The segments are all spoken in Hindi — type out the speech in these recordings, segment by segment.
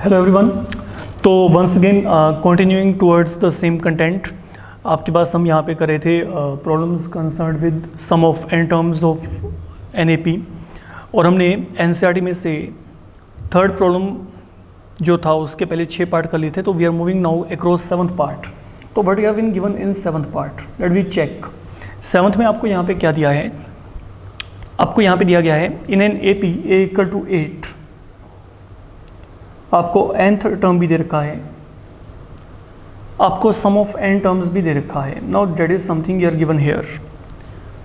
Hello everyone. तो once again continuing towards the same content, आपके पास हम यहाँ पे कर रहे थे problems concerned with sum of N terms of NAP, और हमने एनसीईआरटी में से थर्ड प्रॉब्लम जो था उसके पहले 6 पार्ट कर लिए थे। तो we are moving now across 7th part. तो what you have been given in 7th part, let we check. 7th में आपको यहाँ पे क्या दिया है, आपको यहाँ पे दिया गया है in an AP a equal to 8, आपको nth टर्म भी दे रखा है, आपको सम ऑफ n टर्म्स भी दे रखा है। Now that is something you are given here.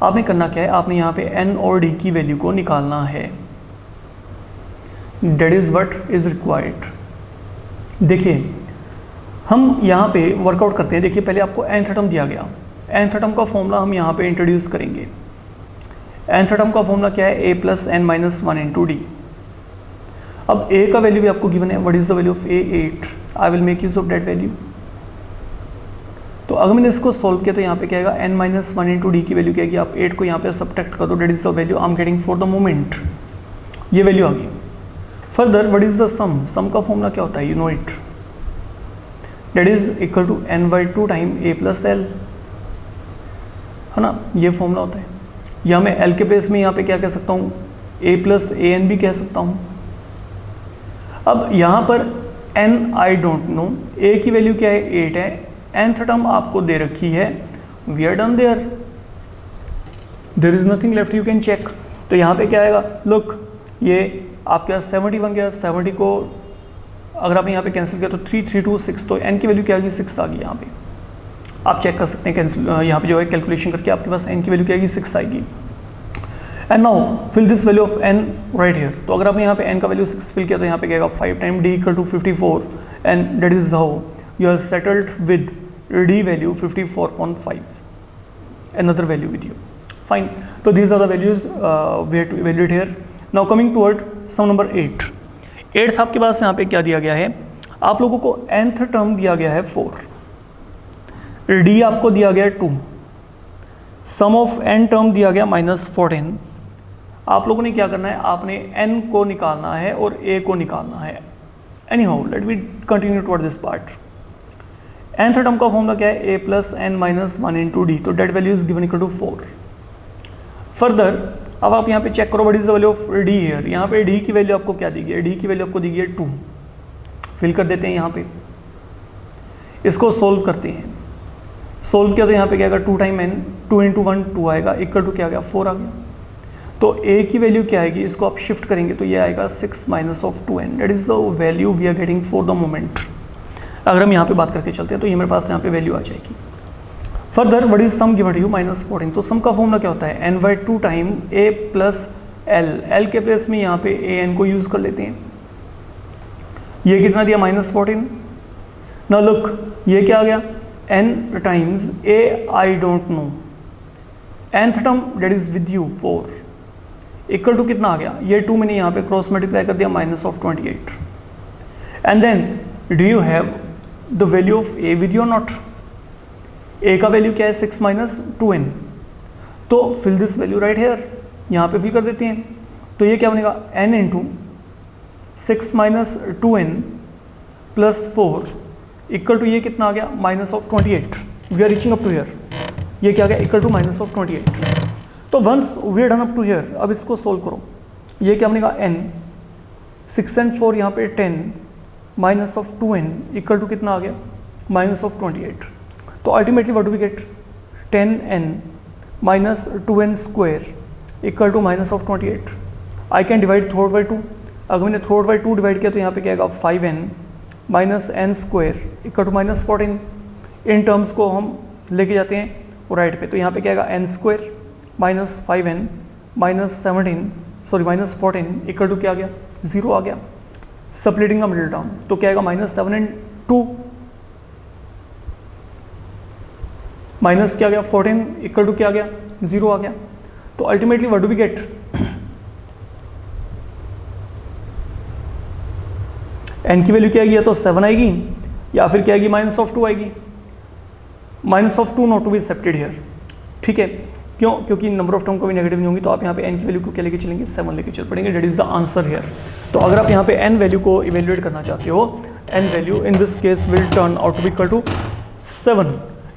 आपने करना क्या है, आपने यहाँ पे n और d की वैल्यू को निकालना है। That is what is required. देखिए हम यहाँ पे वर्कआउट करते हैं। देखिए पहले आपको nth टर्म दिया गया, nth टर्म का फॉर्मूला हम यहाँ पे इंट्रोड्यूस करेंगे। nth टर्म का फॉर्मूला क्या है, a plus n minus 1 into D. अब a का वैल्यू भी आपको गिवन है, what is the value of a 8। I will make use of that value. तो अगर मैंने इसको सॉल्व किया तो यहाँ पे क्या आएगा, n माइनस 1 इंटू डी की वैल्यू क्या आएगी, आप 8 को यहाँ पे सब्ट्रैक्ट कर दो, that is the value I am getting for the moment. ये वैल्यू आ गई। Further what is the sum, sum का फॉर्मूला क्या होता है, you know it, that is equal to n/2 time a plus l, है ना, ये फॉर्मूला होता है। या मैं l के प्लेस में यहाँ पे क्या कह सकता हूँ, a प्लस an भी कह सकता हूँ। अब यहाँ पर n I don't no, a की वैल्यू क्या है 8 है, nth टर्म आपको दे रखी है, we are done there, there is nothing left, you can check. तो यहाँ पे क्या आएगा, लुक ये आपके पास 70 बन गया, 70 को अगर आपने यहाँ पे कैंसिल किया तो 3 3 2 6, तो n की वैल्यू क्या आ गई, 6 आ गई। यहाँ पे आप चेक कर सकते हैं, कैंसिल यहाँ पे जो है कैलकुलेशन करके आपके पास n की वैल्यू क्या आएगी, 6 आएगी। And now fill this value of n right here. तो अगर आपने यहाँ पे n का वैल्यू 6 फिल किया तो यहाँ पे क्या आएगा 5 time d equal to 54, and that is how you are settled with d value 54.5, another value with you, fine। तो these are the values we have to evaluate here। now coming toward sum number 8। 8th आपके पास यहाँ पे क्या दिया गया है, आप लोगों को nth टर्म दिया गया है 4, d आपको दिया गया है 2, सम ऑफ n टर्म दिया गया -14। आप लोगों ने क्या करना है, आपने n को निकालना है और a को निकालना है। Anyhow let we continue toward this part. nth term का फॉर्मूला क्या है, a plus n minus 1 into D, तो that value is given equal to 4। Further अब आप यहाँ पे चेक करो what is the value of d here. यहाँ पे d की वैल्यू आपको क्या दी गई है, d की वैल्यू आपको दी गई है 2, फिल कर देते हैं यहाँ पे, इसको सोल्व करते हैं। सोल्व किया तो यहाँ पे क्या आएगा, 2 टाइम n, 2 इंटू 1 2 आएगा, इक्वल टू क्या आ गया 4 आ गया। तो a की वैल्यू क्या आएगी, इसको आप शिफ्ट करेंगे तो ये आएगा 6 minus of 2n, that is the value we are getting for the moment. अगर हम यहाँ पे बात करके चलते हैं तो ये मेरे पास यहाँ पे वैल्यू आ जाएगी। Further what is sum given to you, -14। तो सम का फॉर्मूला क्या होता है, n/2 time a plus l के प्लेस में यहाँ पे an को यूज कर लेते हैं। ये कितना दिया, -14। नाउ लुक ये क्या आ गया, n times a I don't know, nth term that is with you 4, equal to कितना आ गया, ये 2 मैंने यहाँ पे क्रॉस मल्टीप्लाई कर दिया -28। And then do you have the value of a with you not, a का वैल्यू क्या है 6 माइनस 2n, तो fill this value right here, यहाँ पे फिल कर देते हैं। तो ये क्या बनेगा, n into 6 minus 2n plus 4 equal to ये कितना आ गया, -28। We are reaching up to here, ये क्या आ गया, इक्वल टू -28। तो once we are done up to here, अब इसको सोल्व करो। ये क्या बनेगा, n 6 and 4 यहाँ पे 10 minus of 2n equal to कितना आ गया, -28। तो ultimately what do we get, 10n minus 2n square equal to -28। I can divide throughout by 2, अगर मैंने थ्रू आउट बाई 2 डिवाइड किया तो यहाँ पे क्या आएगा 5n minus n square equal to -14। इन टर्म्स को हम लेके जाते हैं राइट पे, तो यहाँ पे क्या आएगा n square minus 5n minus 14 equal to क्या आ गया, 0 आ गया। सप्लिटिंग का मिडिल टर्म तो क्या आएगा, -7 and 2 माइनस क्या आ गया 14 इक्वल टू क्या आ गया, 0 आ गया। तो ultimately what do we get, n की वैल्यू क्या आएगी, या तो 7 आएगी या फिर क्या आएगी, -2 आएगी। -2 not to be accepted here, ठीक है। क्यों? क्योंकि नंबर ऑफ टर्म कभी नेगेटिव नहीं होंगी, तो आप यहाँ पे n की वैल्यू को क्या लेके चलेंगे? 7 लेके चल पड़ेंगे। That is the answer here. तो अगर आप यहाँ पे n वैल्यू को इवेल्युएट करना चाहते हो, n value in this case will turn out to be equal to 7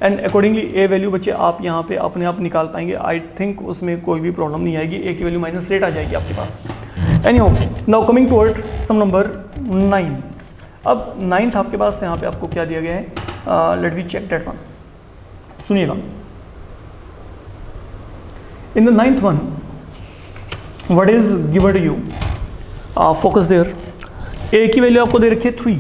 and accordingly a value बच्चे आप यहाँ पे अपने आप निकाल पाएंगे। आई थिंक उसमें कोई भी प्रॉब्लम नहीं आएगी, a की वैल्यू -8 आ जाएगी आपके पास। Anyhow now coming toward sum number 9। अब 9th आपके पास यहाँ पे आपको क्या दिया गया है? Let we check that one. सुनिएगा, in the 9th one what is given to you? Focus there. a की वैल्यू आपको दे रखी है 3,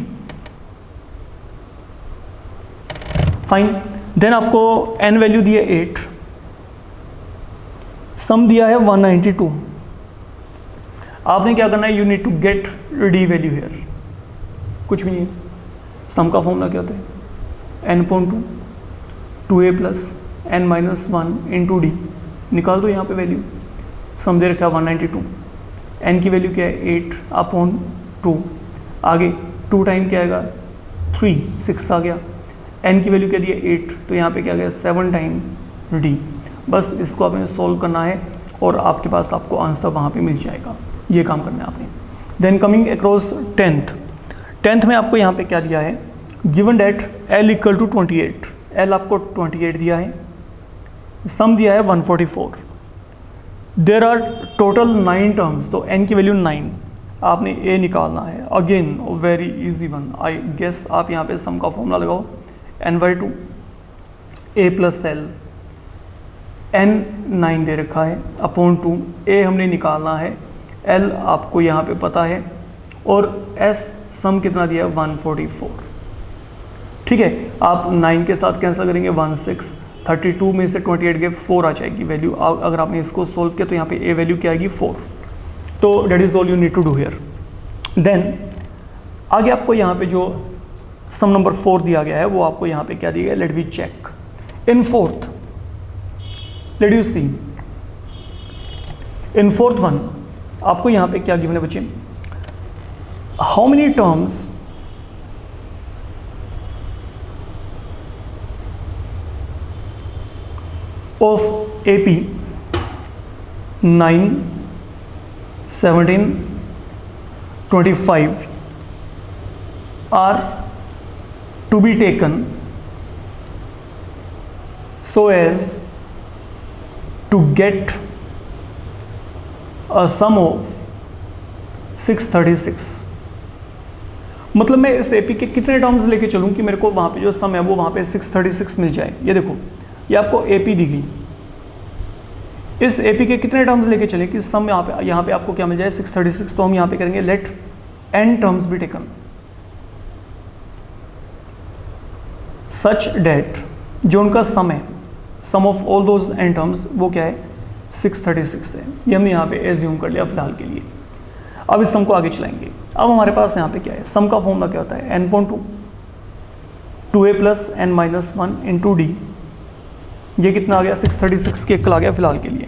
फाइन। देन आपको n वैल्यू दी है 8, सम दिया है 192। आपने क्या करना है? You need to get d value here. कुछ भी नहीं, सम का फॉर्मूला क्या होता है? n/2 2a plus n minus 1 into D. निकाल दो यहाँ पे वैल्यू। सम दे रखा है 192, n की वैल्यू क्या है? 8/2। आगे 2 टाइम क्या आएगा? 3, 6 आ गया। n की वैल्यू क्या दी है? 8, तो यहाँ पे क्या गया? 7 टाइम d। बस इसको आपने सोल्व करना है और आपके पास आपको आंसर वहाँ पे मिल जाएगा। ये काम करना है आपने। देन कमिंग अक्रॉस 10th में आपको यहाँ पे क्या दिया है? Given that l equal to 28, l आपको 28 दिया है, सम दिया है 144। देर आर टोटल 9 टर्म्स, तो n की वैल्यू 9, आपने a निकालना है। Again very easy one, I guess आप यहाँ पे सम का फॉर्मूला लगाओ, n/2 a plus l, n 9 दे रखा है अपॉन 2, a हमने निकालना है, l आपको यहाँ पे पता है, और s सम कितना दिया है? 144। ठीक है, आप 9 के साथ कैंसिल करेंगे 16, 32 में से 28 गए 4 आ जाएगी वैल्यू। अगर आपने इसको सोल्व किया तो यहाँ पे a वैल्यू क्या आएगी? 4। तो that is all you need to do here. Then आगे आपको यहाँ पे जो सम नंबर 4 दिया गया है वो आपको यहाँ पे क्या दिया गया? Let we check. In 4th let you see, in 4th one आपको यहाँ पे क्या गिवन है बच्चे? How many terms of AP 9, 17, 25 are to be taken so as to get a sum of 636। मतलब मैं इस AP के कितने टर्म्स लेके चलूँ कि मेरे को वहाँ पे जो सम है वो वहाँ पे 636 मिल जाए? ये देखो, ये आपको AP दी गई, इस AP के कितने टर्म्स लेके चले कि सम यहाँ पे आपको क्या मिल जाए? 636। तो हम यहाँ पे करेंगे let n terms be taken such that जो उनका सम है, sum of all those n terms, वो क्या है? 636 है। ये हमने यहाँ पे एज्यूम कर लिया फिलहाल के लिए। अब इस सम को आगे चलाएंगे। अब हमारे पास यहाँ पे क्या है? सम का फॉर्मूला क्या होता है? n/2 2a plus n minus 1 into D. ये कितना आ गया? 636 के इक्वल आ गया फिलहाल के लिए।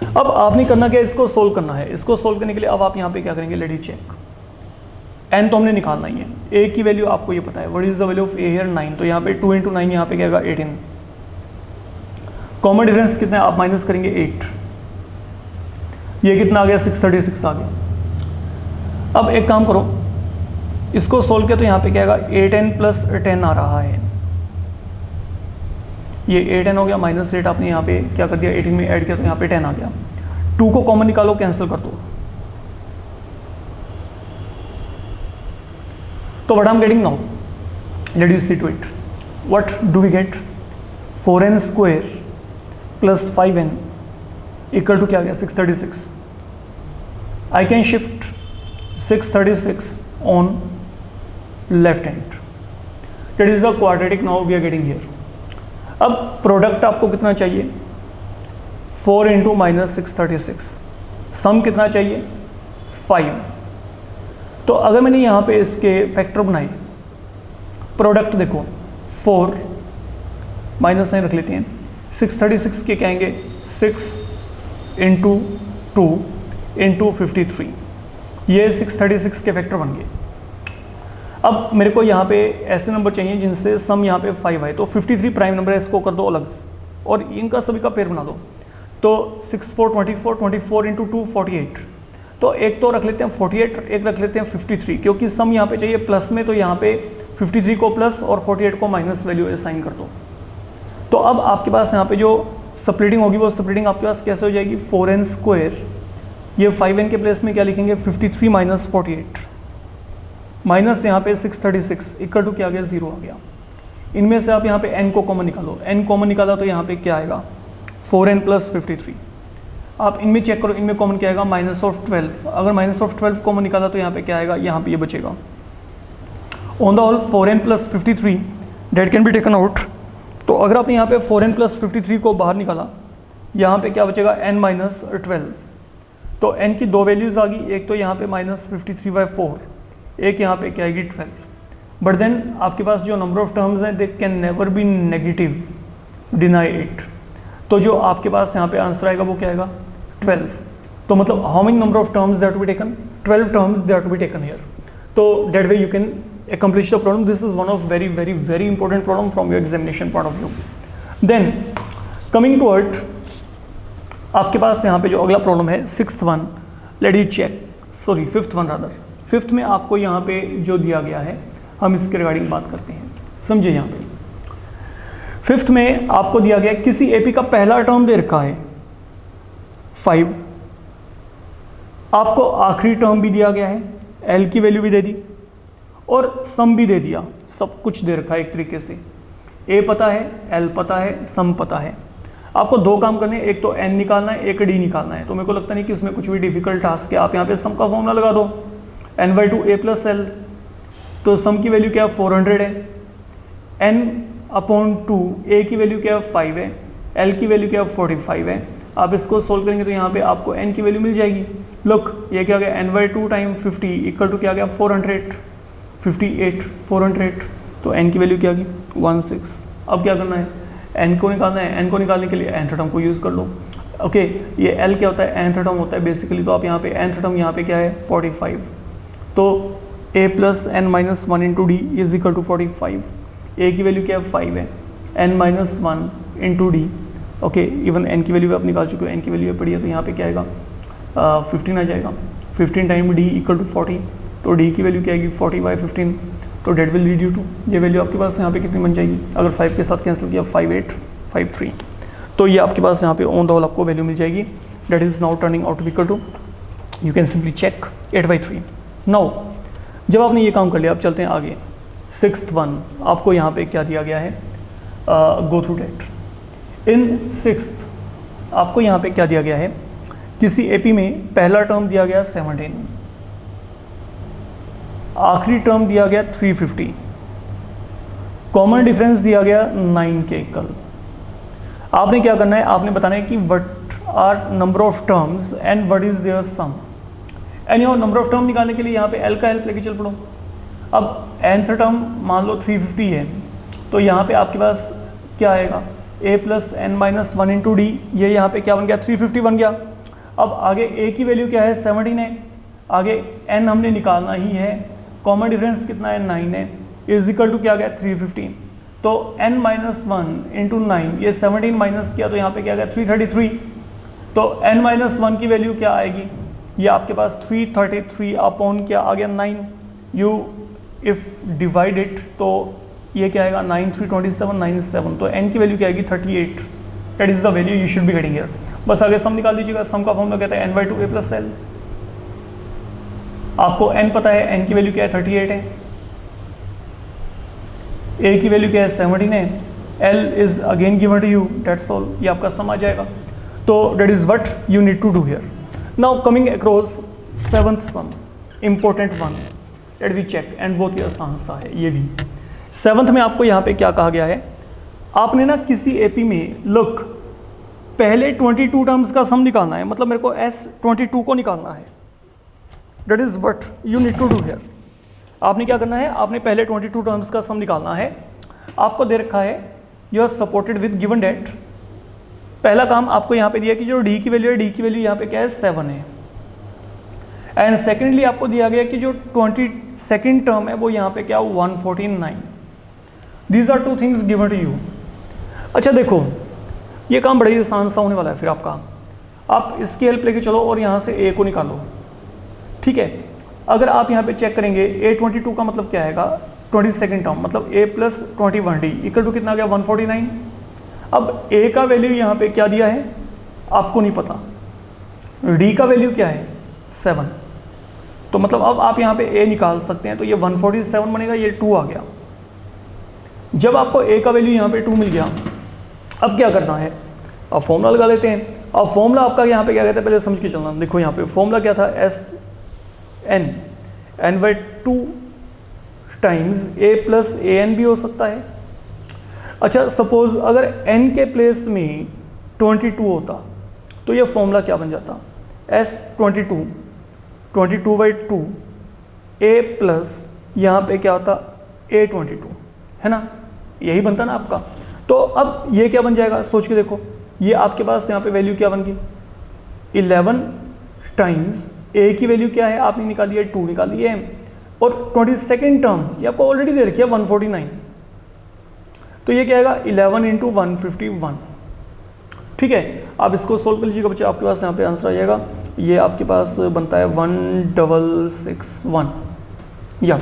अब आपने करना क्या? इसको सोल्व करना है। इसको सोल्व करने के लिए अब आप यहाँ पे क्या करेंगे? Late check. n तो हमने निकालना ही है, a की वैल्यू आपको ये पता है, what is the value of a here? 9, तो यहाँ पे 2 × 9 यहाँ पे क्या आएगा? 18। कॉमन डिफरेंस कितना है? आप माइनस करेंगे 8। ये कितना आ गया? 636 आ गया। अब एक काम करो, इसको सोल्व किया तो यहाँ पे क्या आएगा? 8n प्लस 10 आ रहा है। ये 8n हो गया, माइनस 8 आपने यहाँ पे क्या कर दिया? 18 में ऐड किया तो यहाँ पे 10 आ गया। 2 को कॉमन निकालो, कैंसिल कर दो। तो what I am getting now, let you see to it. What do we get? 4n square plus 5n equal to क्या आ गया? 636। I can shift 636 on left hand, that is the quadratic now we are getting here. अब प्रोडक्ट आपको कितना चाहिए? 4 × माइनस 636। सम कितना चाहिए? 5। तो अगर मैंने यहाँ पे इसके फैक्टर बनाए, प्रोडक्ट देखो 4 माइनस साइन रख लेते हैं, 636 के कहेंगे 6 × 2 × 53, ये 636 के फैक्टर बन गए। अब मेरे को यहाँ पे ऐसे नंबर चाहिए जिनसे सम यहाँ पे 5 आए, तो 53 प्राइम नंबर है, इसको कर दो अलग, और इनका सभी का पेयर बना दो। तो 6 4 24, 24 इंटू 2 48। तो एक तो रख लेते हैं 48, एक रख लेते हैं 53, क्योंकि सम यहाँ पे चाहिए प्लस में, तो यहाँ पे 53 को प्लस और 48 को माइनस वैल्यू असाइन कर दो। तो अब आपके पास यहाँ पे जो स्प्लिटिंग होगी वो स्प्लिटिंग आपके पास कैसे हो जाएगी, 4n स्क्वायर, ये 5n के प्लेस में क्या लिखेंगे 53 माइनस 48 माइनस यहाँ पे 636 इक्वल टू क्या आ गया 0 आ गया। इनमें से आप यहाँ पे n को कॉमन निकालो, n कॉमन निकाला तो यहाँ पे क्या आएगा 4n प्लस 53। आप इनमें चेक करो, इनमें कॉमन क्या आएगा -12। अगर -12 कॉमन निकाला तो यहाँ पे क्या आएगा, यहाँ पे ये बचेगा। On the whole 4n plus 53 that can be taken out. तो अगर आपने यहाँ पे 4n प्लस 53 को बाहर निकाला, यहाँ पे क्या बचेगा n माइनस 12। तो n की दो वैल्यूज़ आ गई, एक तो यहाँ पे -53/4, एक यहाँ पे क्या आएगी 12। बट देन आपके पास जो नंबर ऑफ टर्म्स हैं they can never be negative, deny it. तो जो आपके पास यहाँ पे आंसर आएगा वो क्या आएगा 12। तो मतलब how many number of terms that to be taken, 12 terms that to be taken here. तो that way you can accomplish the problem. This is one of very important problem from your examination point of view. Then coming to it, आपके पास यहाँ पे जो अगला प्रॉब्लम है 6th one, let you check, sorry 5th one rather। 5th में आपको यहाँ पे जो दिया गया है हम इसके रिगार्डिंग बात करते हैं, समझे। यहाँ पे 5th में आपको दिया गया किसी एपी का पहला टर्म दे रखा है 5, आपको आखिरी टर्म भी दिया गया है, एल की वैल्यू भी दे दी और सम भी दे दिया, सब कुछ दे रखा है एक तरीके से। ए पता है, एल पता है, सम पता है। आपको दो काम करने हैं, एक तो एन निकालना है, एक डी निकालना है। तो मेरे को लगता नहीं कि इसमें कुछ भी डिफिकल्ट टास्क है। आप यहाँ पे सम का फॉर्मूला लगा दो, n/2 a प्लस एल। तो सम की वैल्यू क्या है 400 है, n/2 a की वैल्यू क्या है 5 है, l की वैल्यू क्या है 45 है। आप इसको सोल्व करेंगे तो यहाँ पे आपको n की वैल्यू मिल जाएगी। लुक ये क्या गया n/2 टाइम 50 इक्वल टू क्या गया 400, 58 400। तो n की वैल्यू क्या गई 16। अब क्या करना है, n को निकालना है। n को निकालने के लिए nth टर्म को यूज़ कर लो। ओके ये l क्या होता है, nth टर्म होता है बेसिकली। तो आप यहाँ पे nth टर्म यहाँ पे क्या है 45। तो a plus n minus 1 into d is equal to 45। a की वैल्यू क्या है 5 है, n minus 1 into d. Okay even n की वैल्यू आप निकाल चुके हो, n की वैल्यू पड़ी है। तो यहाँ पे क्या आएगा 15 आ जाएगा। 15 टाइम d इक्वल टू 40। तो d की वैल्यू क्या आएगी 40/15। तो that will lead you to, ये वैल्यू आपके पास यहाँ पे कितनी बन जाएगी, अगर 5 के साथ कैंसिल किया 5853। तो ये आपके पास यहाँ पे ऑन द होल आपको वैल्यू मिल जाएगी। That is now turning out equal to, you can simply check 8/3। Now जब आपने ये काम कर लिया, अब चलते हैं आगे। 6th वन आपको यहाँ पे क्या दिया गया है, गो थ्रू डेट। इन 6th आपको यहाँ पे क्या दिया गया है, किसी एपी में पहला टर्म दिया गया 17, आखिरी टर्म दिया गया 350, कॉमन डिफरेंस दिया गया 9 के इक्वल। आपने क्या करना है, आपने बताना है कि what are number of terms and what is their sum. And your number of term निकालने के लिए यहाँ पे एल का हेल्प लेके चल पड़ो। अब nth टर्म मान लो 350 है, तो यहाँ पे आपके पास क्या आएगा a plus n minus 1 into D. ये यहाँ पे क्या बन गया 350 बन गया। अब आगे a की वैल्यू क्या है 17 है, आगे n हमने निकालना ही है, कॉमन डिफरेंस कितना है 9 है, इज इक्वल टू क्या गया 350। तो n माइनस 1 इंटू 9, ये 17 माइनस किया तो यहाँ पे क्या गया 333। तो n माइनस 1 की वैल्यू क्या आएगी, ये आपके पास 333 अपॉन क्या आ गया 9। यू इफ़ डिवाइड इट तो ये क्या आएगा 9 3 27 97। तो n की वैल्यू क्या आएगी 38। That is the value you should be getting here. बस आगे सम निकाल दीजिएगा। सम का फॉर्मूला कहता है n/2 a प्लस एल। आपको n पता है, n की वैल्यू क्या है 38 है, a की वैल्यू क्या है 17 है, l is again given to you, that's all. ये आपका सम आ जाएगा। तो that is what you need to do here. Now coming across 7th sum, important one, let we check and बहुत ही आसान सा है ये भी। 7th में आपको यहाँ पे क्या कहा गया है, आपने ना किसी एपी में लुक पहले 22 टर्म्स का सम निकालना है, मतलब मेरे को S22 को निकालना है। That is what you need to do here. आपने क्या करना है, आपने पहले 22 टर्म्स का सम निकालना है। आपको दे रखा है you are supported with given that. पहला काम आपको यहाँ पे दिया कि जो डी की वैल्यू है, डी की वैल्यू यहाँ पे क्या है 7 है। एंड सेकेंडली आपको दिया गया कि जो 22nd टर्म है वो यहाँ पे क्या 149। These are two things given to you. अच्छा देखो, ये काम बड़ा ही आसान सा होने वाला है। फिर आपका आप इसकी हेल्प लेके चलो और यहाँ से a को निकालो, ठीक है। अगर आप यहाँ पे चेक करेंगे a22 का मतलब क्या आएगा, 22nd टर्म, मतलब a plus 21d equal to कितना आ गया 149। अब a का वैल्यू यहाँ पे क्या दिया है आपको नहीं पता, d का वैल्यू क्या है 7, तो मतलब अब आप यहाँ पे a निकाल सकते हैं, तो ये 147 बनेगा, ये 2 आ गया। जब आपको a का वैल्यू यहाँ पे 2 मिल गया, अब क्या करना है, अब फॉर्मूला लगा लेते हैं। अब फॉर्मूला आपका यहाँ पे क्या कहता है, पहले समझ के चलना। देखो यहाँ पे फॉर्मूला क्या था, n/2 times a plus an भी हो सकता है। अच्छा सपोज अगर n के प्लेस में 22 होता तो ये फॉर्मूला क्या बन जाता, s22 22/2 a प्लस यहाँ पे क्या होता a22, है ना, यही बनता ना आपका। तो अब ये क्या बन जाएगा, सोच के देखो, ये आपके पास यहाँ पे वैल्यू क्या बन गई 11 टाइम्स a की वैल्यू क्या है आपने निकाली है 2 निकाली है, और 22nd टर्म ये आपको ऑलरेडी दे रखी है 149, तो ये क्या आएगा 11 इंटू 151, ठीक है। आप इसको सोल्व कर लीजिएगा बच्चे, आपके पास यहाँ पे आंसर आ जाएगा, ये आपके पास बनता है 1661 या,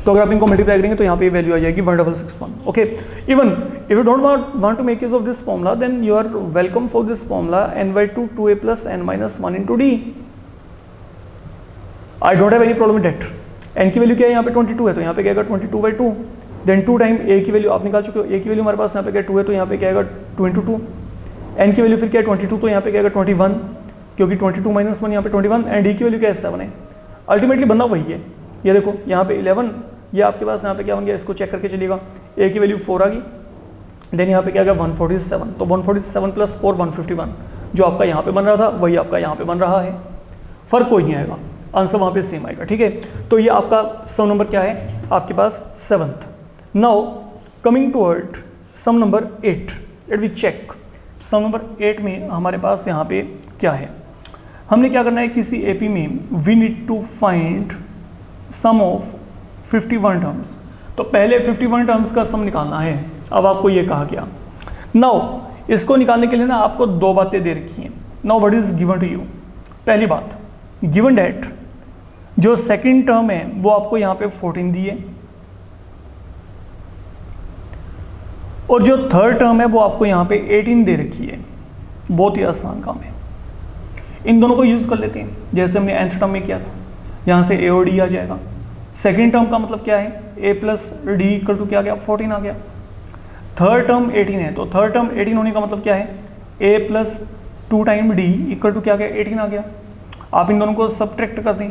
तो अगर आप इनको मल्टीप्लाई करेंगे तो यहाँ पे वैल्यू आ जाएगी 1661। Okay, even if you don't want to make use of this formula then you are welcome for this formula n/2 2a plus n minus 1 into d. I don't have any problem with that. n की वैल्यू क्या है यहाँ पे 22 है, तो यहाँ पे क्या आएगा 22/2, देन 2 टाइम a की वैल्यू आप निकाल चुके हो, a की वैल्यू हमारे पास यहाँ पे क्या 2 है, तो यहाँ पे क्या आएगा 2 इंटू 2, n की वैल्यू फिर क्या है 22, तो यहाँ पे क्या आएगा 21, क्योंकि 22 माइनस 1 यहाँ पे 21, एंड d की वैल्यू क्या है 7 है। अल्टीमेटली बनना वही है, ये देखो यहाँ पे 11, ये आपके पास यहाँ पे क्या बन गया, इसको चेक करके चलिएगा, a की वैल्यू 4 आ गई, देन यहाँ पे क्या आ गया 147, तो 147 प्लस 4 151, जो आपका यहाँ पे बन रहा था वही आपका यहाँ पे बन रहा है, फर्क कोई नहीं आएगा, आंसर वहाँ पे सेम आएगा, ठीक है। तो ये आपका सम नंबर क्या है आपके पास 7th। Now coming toward sum number 8, लेट वी चेक सम नंबर 8 में हमारे पास यहाँ पे क्या है। हमने क्या करना है, किसी एपी में we need to find sum of 51 terms, तो पहले 51 टर्म्स का सम निकालना है। अब आपको ये कहा गया, नाउ इसको निकालने के लिए ना आपको दो बातें दे रखी हैं। Now what is given to you, पहली बात गिवन डेट जो सेकंड टर्म है वो आपको यहाँ पे 14 दी है, और जो थर्ड टर्म है वो आपको यहाँ पे 18 दे रखी है। बहुत ही आसान काम है, इन दोनों को यूज कर लेते हैं, जैसे हमने nth टर्म में किया था, यहाँ से a और d आ जाएगा। सेकेंड टर्म का मतलब क्या है, a plus d equal to क्या आ गया 14 आ गया। थर्ड टर्म 18 है, तो थर्ड टर्म 18 होने का मतलब क्या है, a plus 2 time d equal to क्या आ गया 18 आ गया। आप इन दोनों को सब्ट्रैक्ट कर दें,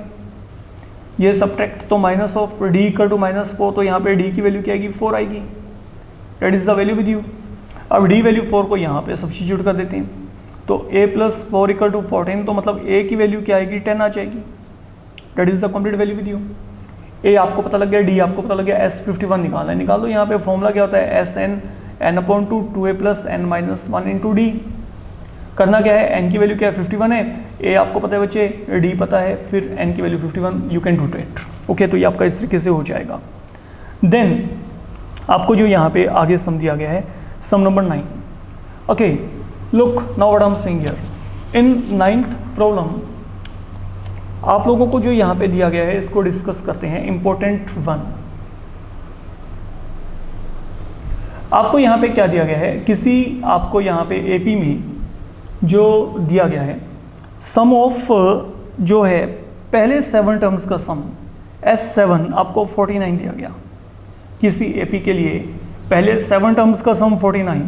ये सब्ट्रैक्ट तो minus of d equal to -4, तो यहाँ पे d की वैल्यू क्या आएगी 4 आएगी, that is the value with you. अब d वैल्यू 4 को यहाँ पे सब्स्टिट्यूट कर देते हैं, तो a प्लस 4 इक्वल टू 14, तो मतलब a की वैल्यू क्या आएगी 10 आ जाएगी, that is the complete value with you. a आपको पता लग गया, d आपको पता लग गया, s51 निकालना है, निकाल दो। यहाँ पे फॉर्मूला क्या होता है, sn n/2 2a plus n minus 1 into D. करना क्या है, n की वैल्यू क्या है 51 है, a आपको पता है बच्चे, d पता है, फिर n की value 51, you can do it. Okay, तो ये आपका इस तरीके से हो जाएगा। देन आपको जो यहाँ पे आगे सम दिया गया है, sum number 9। Okay, look now what I am saying here, in 9th problem आप लोगों को जो यहाँ पे दिया गया है इसको डिस्कस करते हैं। इंपॉर्टेंट वन, आपको यहाँ पे क्या दिया गया है, किसी आपको यहाँ पे एपी में जो दिया गया है सम ऑफ जो है पहले 7 टर्म्स का सम S7 आपको 49 दिया गया। किसी एपी के लिए पहले 7 टर्म्स का सम 49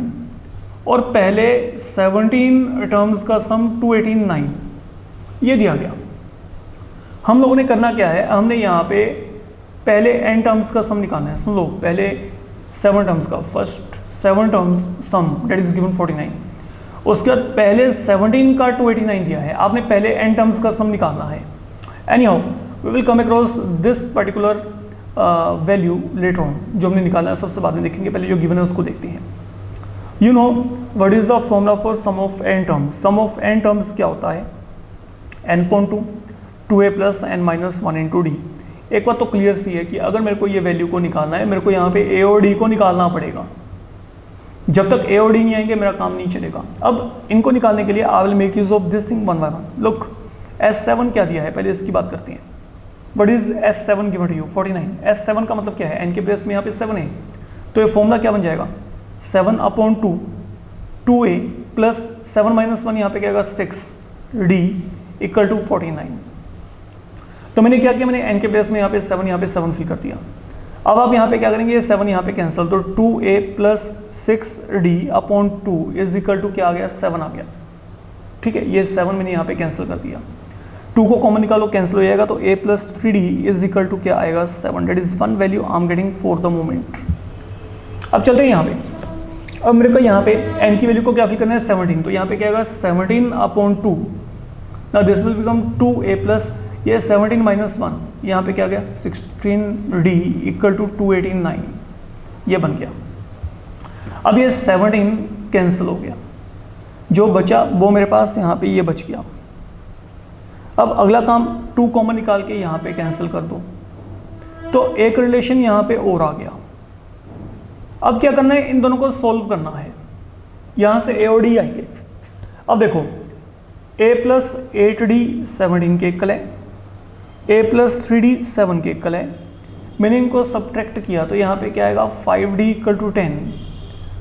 और पहले 17 टर्म्स का सम 289 ये दिया गया। हम लोगों ने करना क्या है, हमने यहाँ पे पहले n टर्म्स का सम निकालना है। सुन लो, पहले 7 टर्म्स का, first 7 terms some that is given 49, उसके बाद पहले 17 का 289 दिया है, आपने पहले n टर्म्स का सम निकालना है। Anyhow we will come across this particular value later on, जो हमने निकालना है सबसे बाद में देखेंगे, पहले जो गिवन है उसको देखते हैं। You know what is the formula for sum of n terms, sum of n terms क्या होता है, n/2 2a plus n minus 1 into d. एक बात तो क्लियर सी है कि अगर मेरे को ये वैल्यू को निकालना है, मेरे को यहाँ पे a और d को निकालना पड़ेगा, जब तक ए और डी नहीं आएंगे मेरा काम नहीं चलेगा। अब इनको निकालने के लिए I will make use of this thing one by one. Look S7 क्या दिया है, पहले इसकी बात करते हैं। What is S7 given to you 49। S7 का मतलब क्या है, n के प्लेस में यहाँ पे 7 है, तो ये फॉर्मूला क्या बन जाएगा 7/2 2a प्लस 7 - 1 यहाँ पे क्या आएगा 6d इक्वल टू 49। तो मैंने क्या किया, मैंने n के प्लेस में यहाँ पे 7 फिल कर दिया। अब आप यहाँ पे क्या करेंगे, ये 7 यहाँ पे कैंसिल, तो 2a plus 6d/2 is equal to क्या आ गया 7 आ गया। ठीक है, ये 7 मैंने यहाँ पे कैंसिल कर दिया, 2 को कॉमन निकालो कैंसिल हो जाएगा, तो a plus 3d is equal to क्या आएगा 7। That is one value I am getting for the moment. अब चलते हैं यहाँ पे। अब मेरे को यहाँ पे n की वैल्यू को क्या फिल करना है 17, तो यहाँ पे क्या आएगा 17/2। Now this will become 2a plus ये 17 - 1 यहाँ पे क्या गया 16d इक्वल टू 289, ये बन गया। अब ये 17 कैंसिल हो गया, जो बचा वो मेरे पास यहाँ पे ये बच गया। अब अगला काम 2 कॉमन निकाल के यहाँ पे कैंसिल कर दो, तो एक रिलेशन यहाँ पे और आ गया। अब क्या करना है, इन दोनों को सोल्व करना है, यहाँ से a और d आएंगे। अब देखो a प्लस 8d 17 के इक्वल है, a प्लस 3d 7 के इक्वल है। मैंने इनको सब्ट्रैक्ट किया तो यहाँ पे क्या आएगा 5d इक्वल टू 10,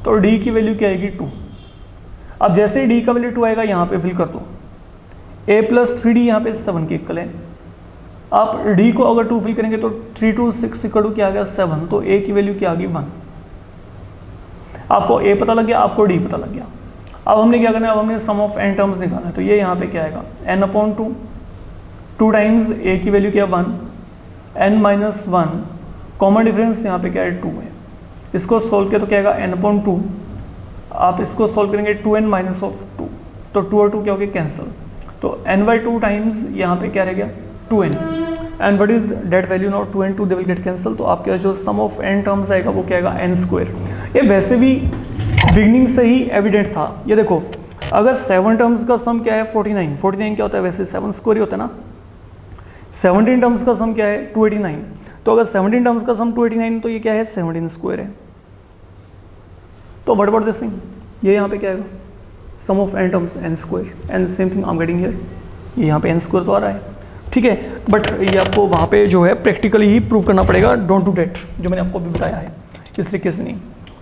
तो d की वैल्यू क्या आएगी 2। अब जैसे ही d का वैल्यू 2 आएगा यहाँ पे फिल कर दो, a प्लस 3d यहाँ पे 7 के इक्वल है। आप d को अगर 2 फिल करेंगे तो 3 2 6 इक्वल टू क्या आ गया 7, तो a की वैल्यू क्या आ गई 1। आपको a पता लग गया, आपको d पता लग गया। अब हमने क्या करना है, अब हमने सम ऑफ n टर्म्स निकालना है, तो ये यहाँ पे क्या आएगा n/2, 2 टाइम्स a की वैल्यू क्या 1, n - 1 कॉमन डिफरेंस यहाँ पे क्या है 2 है। इसको सोल्व किया तो क्या आएगा n/2, आप इसको सोल्व करेंगे 2n - 2, तो 2 और 2 क्या हो गया कैंसिल, तो n/2 टाइम्स यहाँ पे क्या रह गया 2n, and what is that value now 2 and 2 they will get cancel, तो आपके जो सम ऑफ n टर्म्स आएगा वो क्या आएगा n²। ये वैसे भी बिगनिंग से ही एविडेंट था। ये देखो अगर 7 टर्म्स का सम क्या है 49, 49 क्या होता है वैसे 7² ही होता है ना। 17 टर्म्स का सम क्या है 289, तो अगर 17 टर्म्स का सम 289 तो ये क्या है 17² है। तो व्हाट अबाउट दिस थिंग, ये यहाँ पे क्या आएगा sum of n terms n², and same thing I am getting here, ये यहाँ पे n² तो आ रहा है। ठीक है, बट ये आपको वहाँ पे जो है प्रैक्टिकली ही प्रूव करना पड़ेगा, डोंट डू डेट, जो मैंने आपको भी बताया है इस तरीके से नहीं।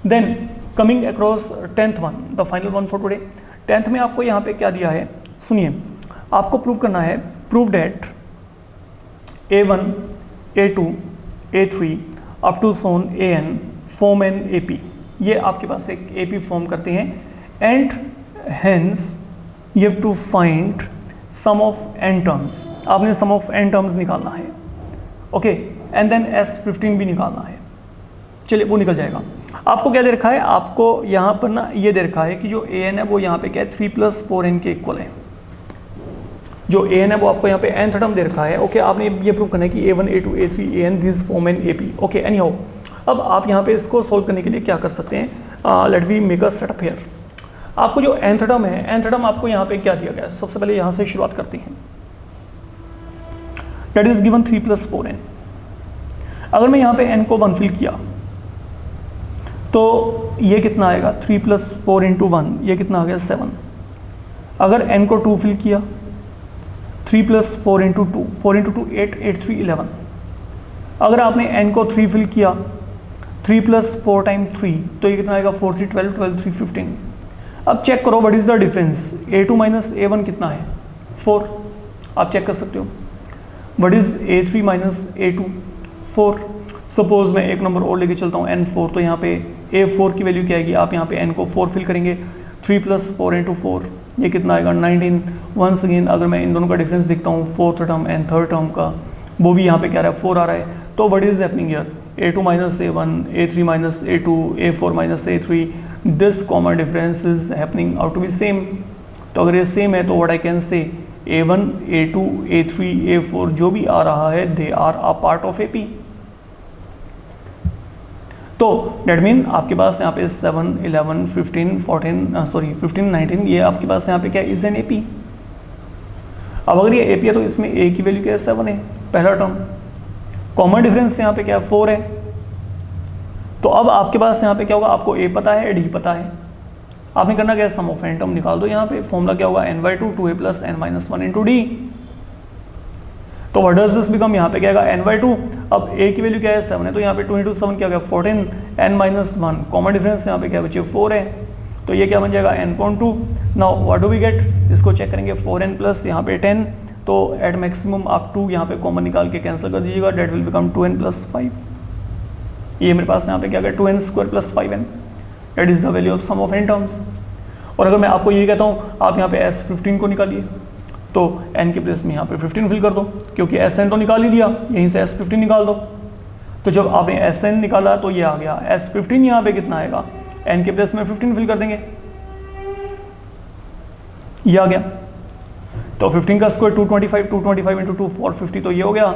Then coming across 10th one, the final one for today. 10th में आपको यहाँ पे क्या दिया है, सुनिए, आपको प्रूव करना है, prove that a1 a2 a3 up to सोन an फॉर्म एन AP, ये आपके पास एक AP फॉर्म करते हैं, and hence you have to find sum of n terms. आपने सम ऑफ n टर्म्स निकालना है, ओके, एंड देन S15 भी निकालना है। चलिए वो निकल जाएगा। आपको क्या दे रखा है, आपको यहाँ पर ना ये दे रखा है कि जो an है वो यहाँ पे क्या है 3 + 4n के इक्वल है। जो an है वो आपको यहाँ पे nth टर्म दे रखा है, ओके। आपने ये प्रूव करना है कि a1 a2 a3 an this form an AP, okay. Anyhow, अब आप यहाँ पे इसको सोल्व करने के लिए क्या कर सकते हैं, let we make a setup here. आपको जो nth टर्म है, nth टर्म आपको यहाँ पे क्या दिया गया है, सबसे पहले यहाँ से शुरुआत करते हैं, दैट इज गिवन 3 + 4n। अगर मैं यहाँ पे n को 1 फिल किया तो ये कितना आएगा 3 + 4 × 1, ये कितना आ गया 7। अगर n को 2 फिल किया 3 + 4 × 2, 4 × 2 8, 8 3 11। अगर आपने n को 3 फिल किया 3 + 4 × 3, तो ये कितना आएगा 4 3 12, 12 3 15। अब चेक करो what is the difference, a2 - a1 कितना है 4, आप चेक कर सकते हो। What is a3 - a2 4। Suppose मैं एक नंबर और लेके चलता हूँ n4, तो यहाँ पे a4 की वैल्यू क्या आएगी, आप यहाँ पे n को 4 फिल करेंगे 3 + 4 × 4, ये कितना आएगा 19। वंस अगेन अगर मैं इन दोनों का डिफरेंस देखता हूँ 4th term and 3rd term का, वो भी यहाँ पे क्या रहा है 4 आ रहा है। तो what is happening here, a2 - a1 a3 - a2 a4 - a3, this common difference is happening out to be same. तो अगर ये सेम है तो what I can say a1 a2 a3 a4 जो भी आ रहा है they are a part of AP। तो डेट मीन आपके पास यहाँ पे 7 11 15 14 सॉरी 15 19, ये आपके पास यहाँ पे क्या इज एन AP। अब अगर ये AP है तो इसमें a की वैल्यू क्या है 7 है, पहला टर्म। कॉमन डिफरेंस यहाँ पे क्या है 4 है, तो अब आपके पास यहाँ पे क्या होगा, आपको ए पता है, डी पता है, आपने करना क्या है, सम ऑफ एन टर्म निकाल दो। यहाँ पे फॉर्मूला क्या होगा, n/2 2a + n-1 into D. तो व्हाट डज दिस बिकम, यहाँ पे क्या आएगा n/2, अब a की वैल्यू क्या है 7 है, तो यहाँ पे 2 × 7 क्या हो गया 14, n-1 कॉमन डिफरेंस यहाँ पे क्या बचे 4 है, तो ये क्या बन जाएगा n.2। Now what do we get, इसको चेक करेंगे, 4n प्लस यहाँ पे 10, तो एट मैक्सिमम आप 2 यहाँ पे कॉमन निकाल के कैंसिल कर दीजिएगा, डेट विल बिकम 2n + 5। ये मेरे पास यहाँ पे क्या गया 2n² + 5n, that is the value of sum of n terms. और अगर मैं आपको ये कहता हूँ आप यहाँ पे S15 को निकालिए, तो n के प्लेस में यहाँ पे 15 फिल कर दो, क्योंकि Sn तो निकाल ही दिया, यहीं से S15 निकाल दो। तो जब आपने Sn निकाला तो ये आ गया, S15 यहाँ पे कितना आएगा, n के प्लेस में 15 फिल कर देंगे, ये आ गया। तो 15 का स्क्वायर 225, 225 इंटू 2 450, तो ये हो गया,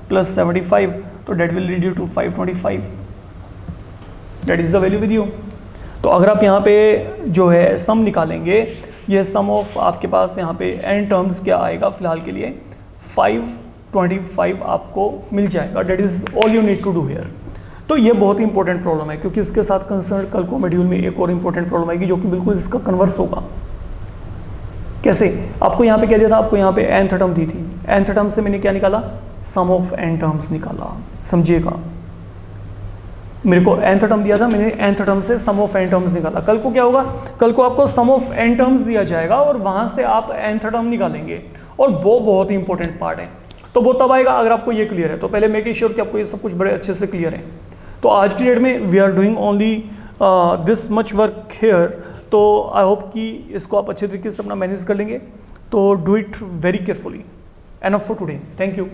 प्लस 75, तो that will lead you to 525, that is the value with you. तो अगर आप यहाँ पे जो है सम निकालेंगे, ये सम ऑफ आपके पास यहाँ पे n टर्म्स क्या आएगा फिलहाल के लिए 525 आपको मिल जाएगा, that is all you need to do here. तो ये बहुत ही इंपॉर्टेंट प्रॉब्लम है, क्योंकि इसके साथ कंसर्न कल को मॉड्यूल में एक और इंपॉर्टेंट प्रॉब्लम आएगी जो कि बिल्कुल इसका कन्वर्स होगा। कैसे, आपको यहाँ पे क्या दिया था, आपको यहाँ पे nth टर्म दी थी, nth टर्म से मैंने क्या निकाला, सम ऑफ n टर्म्स निकाला, समझिएगा, मेरे को nth टर्म दिया था, मैंने nth टर्म से सम ऑफ n टर्म्स निकाला। कल को क्या होगा, कल को आपको सम ऑफ n टर्म्स दिया जाएगा और वहां से आप nth टर्म निकालेंगे, और वो बहुत ही इंपॉर्टेंट पार्ट है। तो वो तब आएगा अगर आपको ये क्लियर है, तो पहले मेक श्योर कि आपको ये सब कुछ बड़े अच्छे से क्लियर है। तो आज की डेट में we are doing only this much work here, तो आई होप कि इसको आप अच्छे तरीके से अपना मैनेज कर लेंगे। तो do it very carefully. Enough for today, thank you.